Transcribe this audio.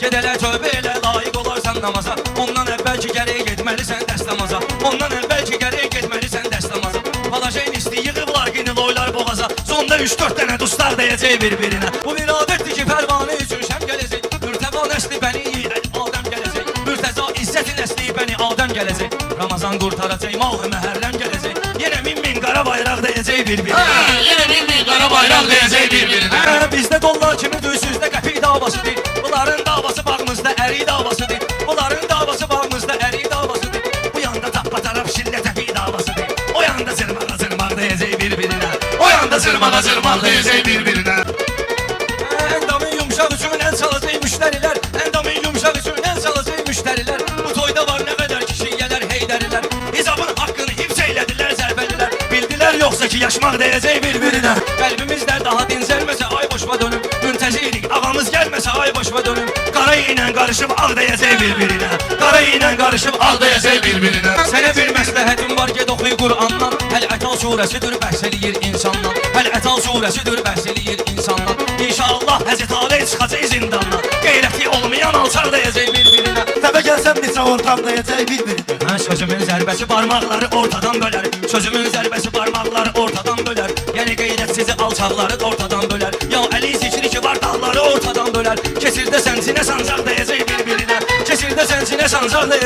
Ged elə tövbə elə, layiq olarsan namaza. Ondan əvvəlki gərək getməlisən dəstəmaza. Ondan əvvəlki gərək getməlisən dəstəmaza. Palajeyn isti yığıblar qini loylar boğaza. Sonda 3-4 dənə dustlar deyəcək bir-birinə. Bu bir adətdir ki, pərvanə üçün şəm gələcək. Mürtəza nəsli bəni Adəm gələcək. Mürtəza izzəti nəsli bəni Adəm gələcək. Ramazan qurtaracaq, mağ-ı məhərrəm gələcək. Yenə min qara bayraq deyəcək bir-birinə. Yenə min qara bayraq deyəcək bir-birinə. Bizdə dollar kimidir, sizdə qəpik davasıdır. Bunların davası bağımızda əri davasıdır. Bunların davası bağımızda əri davasıdır. Bu yanda tappa taraf şillə təpi davasıdır. O yanda zırmaq deyəcək bir-birinə. O yanda zırmaq deyəcək bir-birinə. Endamın yumşaq üçün el çalacaq müştərilər. Endamın yumşaq üçün el çalacaq müştərilər. Bu toyda var nə qədər kişi gələr heydərilər. Hicabın haqqını hifz eylədilər zərbəlilər. Bildilər yoxsa ki yaşmaq deyəcək bir-birinə. Qəlbimizdə daha dincəlməsə ay boşma dönüm. Müntəzirik ağamız gəlməsə ay boşma dönüm. Qara ilə qarışıb ağ deyəcək bir-birinə. Qara ilə qarışıb ağ deyəcək bir-birinə. Sənə bir məsləhətim var, ged oxuy Qur'andan. Həl-Ətal surəsidir, bəhs eləyir insandan. Həl-Ətal surəsidir, bəhs eləyir insandan. İnşallah Həzrət Ali çıxacaq zindandan. Qeyrəti olmayan alçaq deyəcək bir-birinə. Təbə gəlsəm neçə ortam deyəcək bir-birinə. Sözümün zərbəsi barmaqları ortadan bölər. Sözümün zərbəsi barmaqları ortadan bölər. Yəni qeyrət sizi alçaqları ortadan bölər. Ya əli zikri ki var dağları ortadan bölər. Keçirdə səncinə sancaq deyəcək bir-birinə. Keçirdə səncinə sancaq deyəcək.